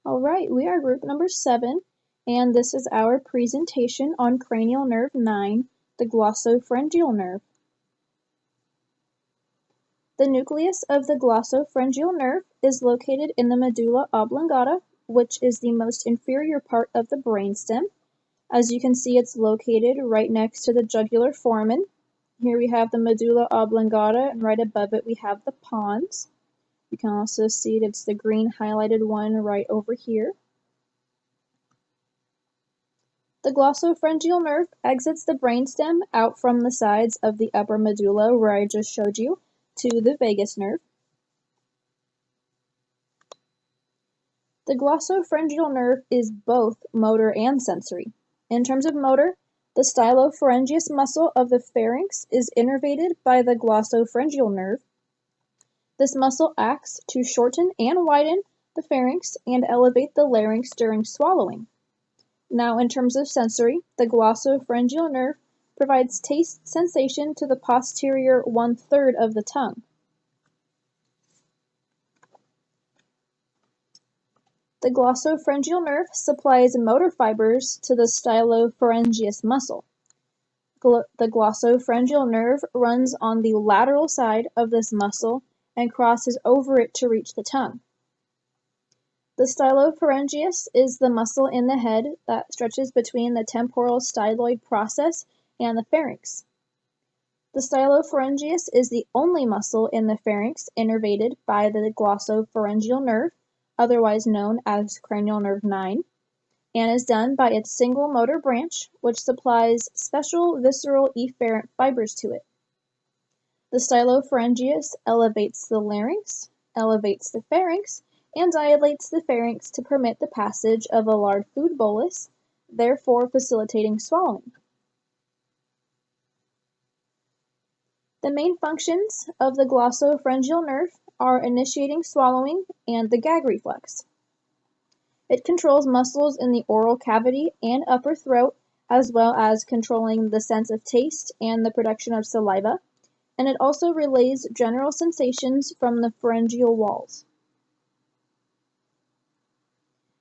All right, we are group number 7, and this is our presentation on cranial nerve 9, the glossopharyngeal nerve. The nucleus of the glossopharyngeal nerve is located in the medulla oblongata, which is the most inferior part of the brainstem. As you can see, it's located right next to the jugular foramen. Here we have the medulla oblongata, and right above it we have the pons. You can also see it's the green highlighted one right over here. The glossopharyngeal nerve exits the brainstem out from the sides of the upper medulla, where I just showed you, to the vagus nerve. The glossopharyngeal nerve is both motor and sensory. In terms of motor, the stylopharyngeus muscle of the pharynx is innervated by the glossopharyngeal nerve. This muscle acts to shorten and widen the pharynx and elevate the larynx during swallowing. Now, in terms of sensory, the glossopharyngeal nerve provides taste sensation to the posterior 1/3 of the tongue. The glossopharyngeal nerve supplies motor fibers to the stylopharyngeus muscle. The glossopharyngeal nerve runs on the lateral side of this muscle and crosses over it to reach the tongue. The stylopharyngeus is the muscle in the head that stretches between the temporal styloid process and the pharynx. The stylopharyngeus is the only muscle in the pharynx innervated by the glossopharyngeal nerve, otherwise known as cranial nerve 9, and is done by its single motor branch, which supplies special visceral efferent fibers to it. The stylopharyngeus elevates the larynx, elevates the pharynx, and dilates the pharynx to permit the passage of a large food bolus, therefore facilitating swallowing. The main functions of the glossopharyngeal nerve are initiating swallowing and the gag reflex. It controls muscles in the oral cavity and upper throat, as well as controlling the sense of taste and the production of saliva, and it also relays general sensations from the pharyngeal walls.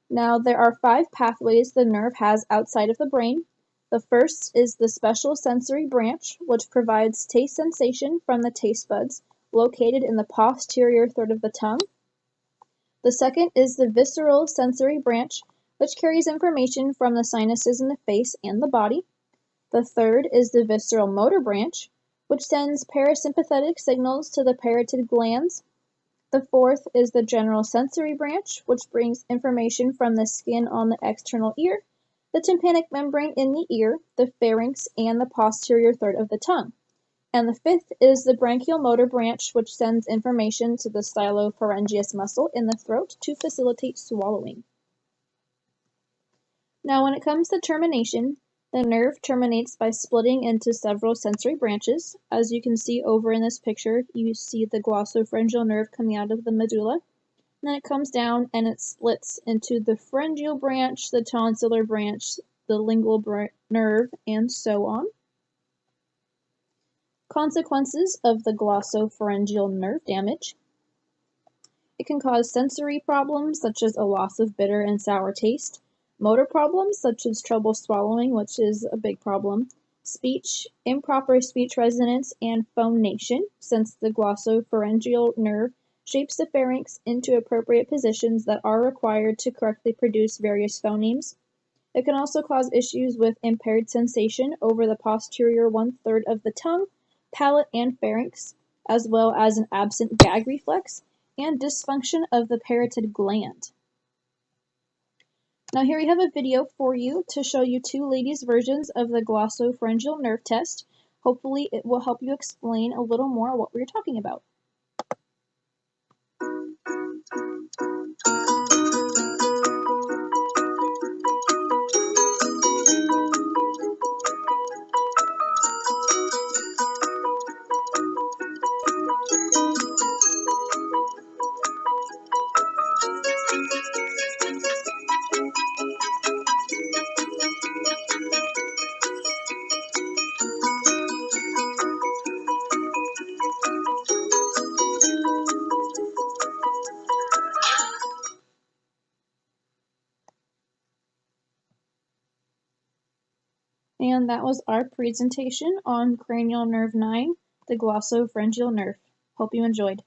Now, there are 5 pathways the nerve has outside of the brain. The first is the special sensory branch, which provides taste sensation from the taste buds located in the posterior third of the tongue. The second is the visceral sensory branch, which carries information from the sinuses in the face and the body. The third is the visceral motor branch, which sends parasympathetic signals to the parotid glands. The fourth is the general sensory branch, which brings information from the skin on the external ear, the tympanic membrane in the ear, the pharynx, and the posterior third of the tongue. And the fifth is the branchial motor branch, which sends information to the stylopharyngeus muscle in the throat to facilitate swallowing. Now, when it comes to termination, the nerve terminates by splitting into several sensory branches. As you can see over in this picture, you see the glossopharyngeal nerve coming out of the medulla. And then it comes down and it splits into the pharyngeal branch, the tonsillar branch, the lingual nerve, and so on. Consequences of the glossopharyngeal nerve damage. It can cause sensory problems such as a loss of bitter and sour taste, motor problems such as trouble swallowing, which is a big problem, speech, improper speech resonance, and phonation, since the glossopharyngeal nerve shapes the pharynx into appropriate positions that are required to correctly produce various phonemes. It can also cause issues with impaired sensation over the posterior 1/3 of the tongue, palate, and pharynx, as well as an absent gag reflex and dysfunction of the parotid gland. Now here we have a video for you to show you 2 ladies' versions of the glossopharyngeal nerve test. Hopefully it will help you explain a little more what we're talking about. And that was our presentation on cranial nerve 9, the glossopharyngeal nerve. Hope you enjoyed.